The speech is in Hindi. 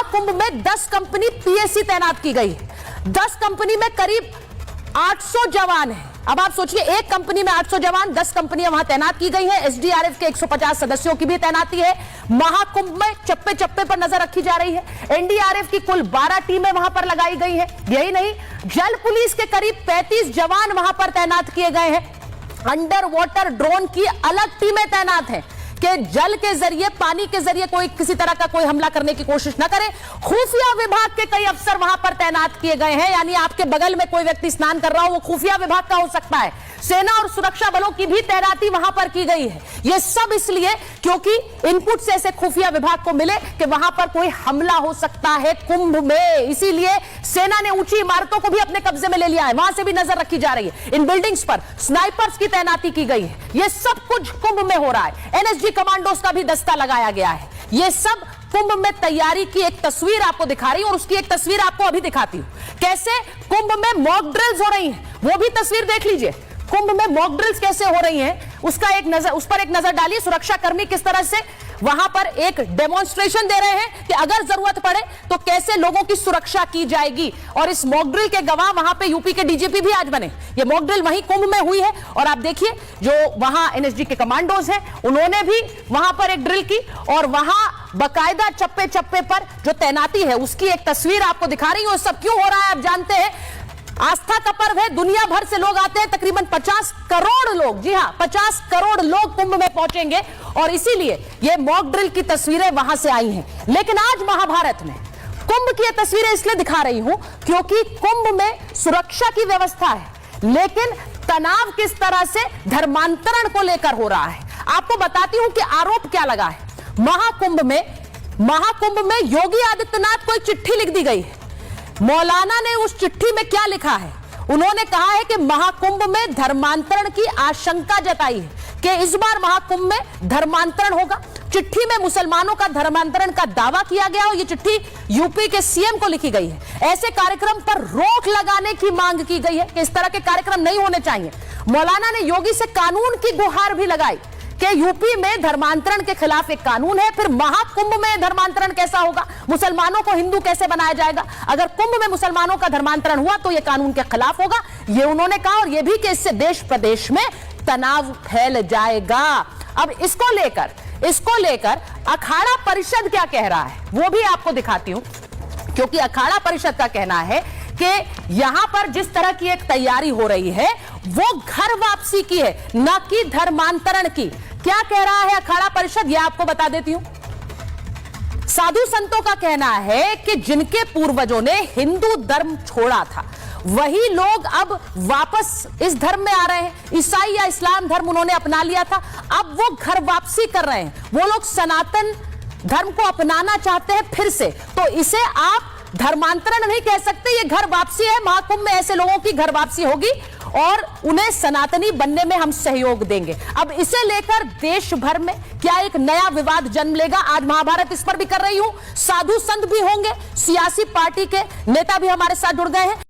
महाकुंभ में 10 कंपनी पीएसी तैनात की गई है। 10 कंपनी में करीब 800 जवान हैं। अब आप सोचिए, एक कंपनी में 800 जवान, 10 कंपनियां वहां तैनात की गई हैं। एसडीआरएफ के 150 सदस्यों की भी तैनाती है। महाकुंभ में चप्पे चप्पे पर नजर रखी जा रही है। एनडीआरएफ की कुल 12 टीमें वहां पर लगाई गई हैं। यही नहीं, जल पुलिस के करीब 35 जवान वहां पर तैनात किए गए हैं। अंडर वाटर ड्रोन की अलग टीमें तैनात हैं कि जल के जरिए, पानी के जरिए कोई किसी तरह का कोई हमला करने की कोशिश न करे। खुफिया विभाग के कई अफसर वहां पर तैनात किए गए हैं, यानी आपके बगल में कोई व्यक्ति स्नान कर रहा हो, वो खुफिया विभाग का हो सकता है। सेना और सुरक्षा बलों की भी तैनाती वहां पर की गई है। यह सब इसलिए क्योंकि इनपुट से ऐसे खुफिया विभाग को मिले कि वहां पर कोई हमला हो सकता है कुंभ में। इसीलिए सेना ने ऊंची इमारतों को भी अपने कब्जे में ले लिया है, वहां से भी नजर रखी जा रही है। इन बिल्डिंग्स पर स्नाइपर्स की तैनाती की गई है। यह सब कुछ कुंभ में हो रहा है। एनएसजी कमांडोज का भी दस्ता लगाया गया है। यह सब कुंभ में तैयारी की एक तस्वीर आपको दिखा रही हूं, और उसकी एक तस्वीर आपको अभी दिखाती हूं। कैसे कुंभ में मॉक ड्रिल्स हो रही हैं, वो भी तस्वीर देख लीजिए। कुंभ में मॉक ड्रिल्स कैसे हो रही हैं, उस पर एक नजर डालिए। सुरक्षा कर्मी किस तरह से वहां पर एक डेमोन्स्ट्रेशन दे रहे हैं कि अगर जरूरत पड़े तो कैसे लोगों की सुरक्षा की जाएगी। और इस मॉक ड्रिल के गवाह वहां पे यूपी के डीजीपी भी आज बने। ये मॉक ड्रिल वहीं कुंभ में हुई है, और आप देखिए जो वहां एनएसजी के कमांडोज हैं, उन्होंने भी वहां पर एक ड्रिल की, और वहां बाकायदा चप्पे चप्पे पर जो तैनाती है उसकी एक तस्वीर आपको दिखा रही हूं। सब क्यों हो रहा है आप जानते हैं। आस्था का पर्व है, दुनिया भर से लोग आते हैं, तकरीबन 50 करोड़ लोग, जी हां 50 करोड़ लोग कुंभ में पहुंचेंगे, और इसीलिए ये मॉक ड्रिल की तस्वीरें वहां से आई हैं। लेकिन आज महाभारत में कुंभ की तस्वीरें इसलिए दिखा रही हूं क्योंकि कुंभ में सुरक्षा की व्यवस्था है, लेकिन तनाव किस तरह से धर्मांतरण को लेकर हो रहा है। आपको बताती हूं कि आरोप क्या लगा है। महाकुंभ में योगी आदित्यनाथ को एक चिट्ठी लिख दी गई है। मौलाना ने उस चिट्ठी में क्या लिखा है, उन्होंने कहा है कि महाकुंभ में धर्मांतरण की आशंका जताई है कि इस बार महाकुंभ में धर्मांतरण होगा। चिट्ठी में मुसलमानों का धर्मांतरण का दावा किया गया, और यह चिट्ठी यूपी के सीएम को लिखी गई है। ऐसे कार्यक्रम पर रोक लगाने की मांग की गई है कि इस तरह के कार्यक्रम नहीं होने चाहिए। मौलाना ने योगी से कानून की गुहार भी लगाई कि यूपी में धर्मांतरण के खिलाफ एक कानून है, फिर महाकुंभ में धर्मांतरण कैसा होगा, मुसलमानों को हिंदू कैसे बनाया जाएगा। अगर कुंभ में मुसलमानों का धर्मांतरण हुआ तो यह कानून के खिलाफ होगा, यह उन्होंने कहा। और यह भी कि इससे देश प्रदेश में तनाव फैल जाएगा। अब इसको लेकर अखाड़ा परिषद क्या कह रहा है वो भी आपको दिखाती हूं, क्योंकि अखाड़ा परिषद का कहना है कि यहां पर जिस तरह की एक तैयारी हो रही है वो घर वापसी की है, न कि धर्मांतरण की। क्या कह रहा है अखाड़ा परिषद, यह आपको बता देती हूं। साधु संतों का कहना है कि जिनके पूर्वजों ने हिंदू धर्म छोड़ा था, वही लोग अब वापस इस धर्म में आ रहे हैं। ईसाई या इस्लाम धर्म उन्होंने अपना लिया था, अब वो घर वापसी कर रहे हैं। वो लोग सनातन धर्म को अपनाना चाहते हैं फिर से। तो इसे आप धर्मांतरण नहीं कह सकते, ये घर वापसी है। महाकुंभ में ऐसे लोगों की घर वापसी होगी और उन्हें सनातनी बनने में हम सहयोग देंगे। अब इसे लेकर देश भर में क्या एक नया विवाद जन्म लेगा। आज महाभारत इस पर भी कर रही हूं। साधु संत भी होंगे, सियासी पार्टी के नेता भी हमारे साथ जुड़ गए हैं।